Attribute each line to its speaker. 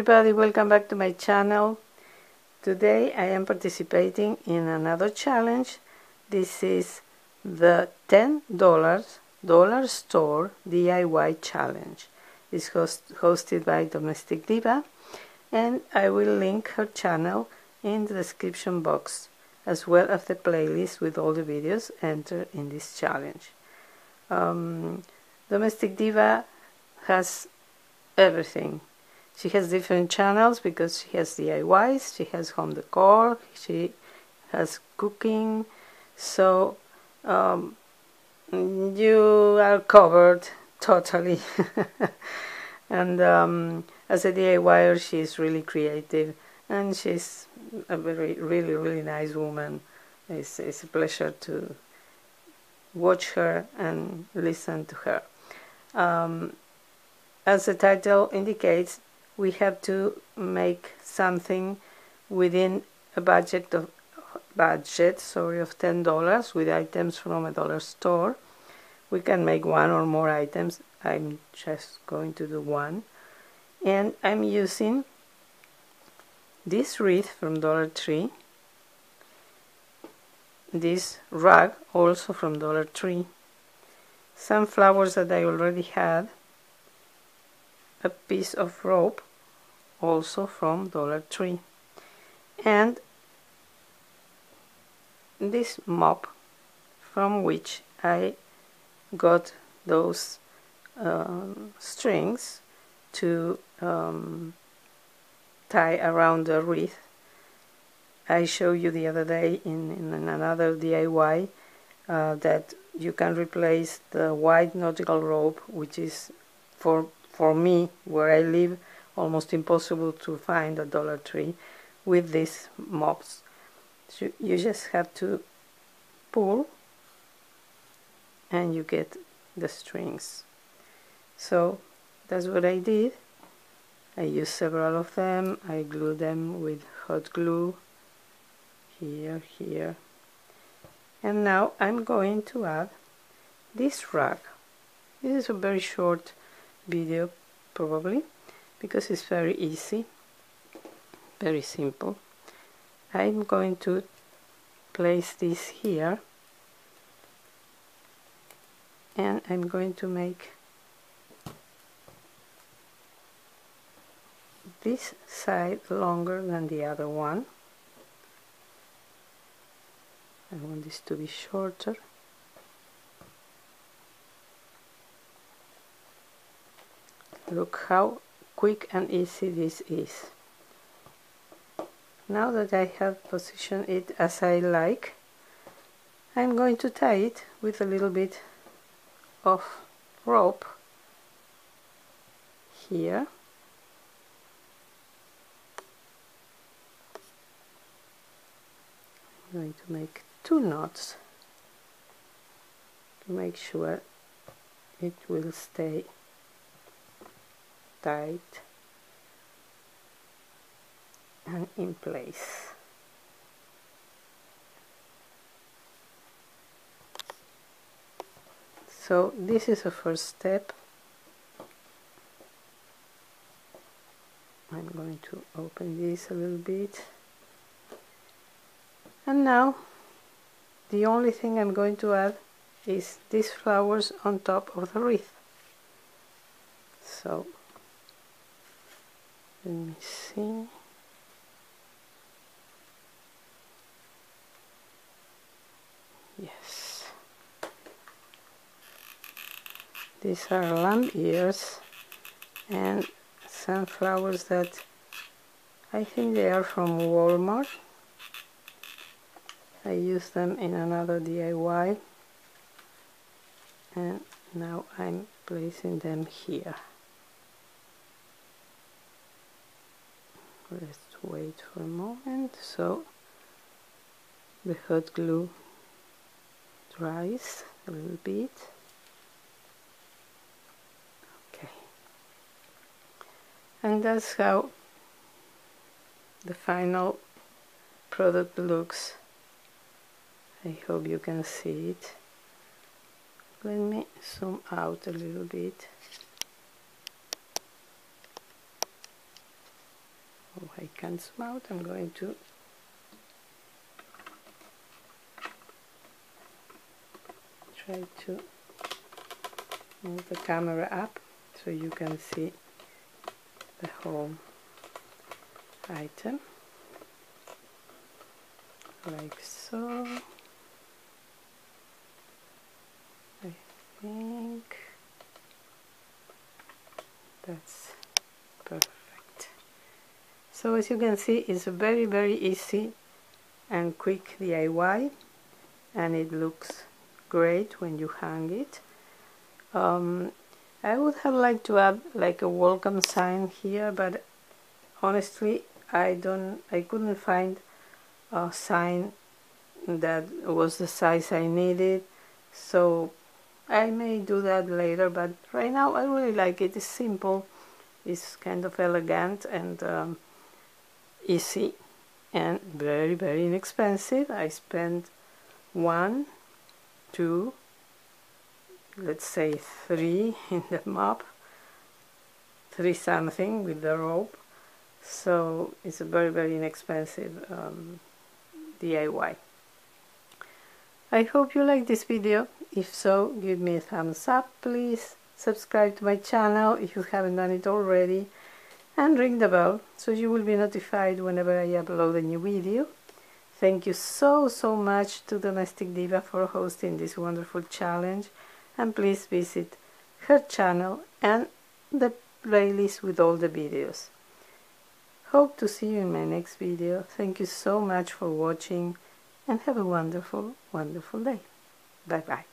Speaker 1: everybody, welcome back to my channel. Today I am participating in another challenge. This is the $10 dollar store DIY challenge. It's hosted by Domestic Diva, and I will link her channel in the description box, as well as the playlist with all the videos entered in this challenge. Domestic Diva has everything. She has different channels because she has DIYs, she has home decor, she has cooking, so you are covered totally. And as a DIYer, she is really creative, and she's a really nice woman. It's a pleasure to watch her and listen to her. As the title indicates, we have to make something within a budget of $10 with items from a dollar store. We can make one or more items. I'm just going to do one, and I'm using this wreath from Dollar Tree, this rug also from Dollar Tree, some flowers that I already had, a piece of rope also from Dollar Tree, and this mop from which I got those strings to tie around the wreath. I showed you the other day in another DIY that you can replace the white nautical rope, which is for me, where I live, almost impossible to find at Dollar Tree, with these mops. So you just have to pull and you get the strings. So that's what I did. I used several of them. I glued them with hot glue here, and now I'm going to add this rug. This is a very short video, probably, because it's very easy, very simple. I'm going to place this here, and I'm going to make this side longer than the other one. I want this to be shorter. Look how quick and easy this is. Now that I have positioned it as I like, I'm going to tie it with a little bit of rope here. I'm going to make 2 knots to make sure it will stay tight and in place. So this is the first step. I'm going to open this a little bit, and now the only thing I'm going to add is these flowers on top of the wreath. So let me see. Yes. These are lamb ears and some flowers that I think they are from Walmart. I used them in another DIY, and now I'm placing them here. Let's wait for a moment so the hot glue dries a little bit. Okay, and that's how the final product looks. I hope you can see it. Let me zoom out a little bit. Oh, I can't zoom out. I'm going to try to move the camera up so you can see the whole item, like so. I think that's perfect. So as you can see, it's a very easy and quick DIY, and it looks great when you hang it. I would have liked to add like a welcome sign here, but honestly I couldn't find a sign that was the size I needed, so I may do that later, but right now I really like it. It's simple, it's kind of elegant and easy, and very inexpensive. I spent 1, 2, let's say 3 in the mop, 3 something with the rope, so it's a very inexpensive DIY. I hope you like this video. If so, give me a thumbs up, please. Subscribe to my channel if you haven't done it already, and ring the bell so you will be notified whenever I upload a new video. Thank you so much to Domestic Diva for hosting this wonderful challenge, and please visit her channel and the playlist with all the videos. Hope to see you in my next video. Thank you so much for watching, and have a wonderful day. Bye bye.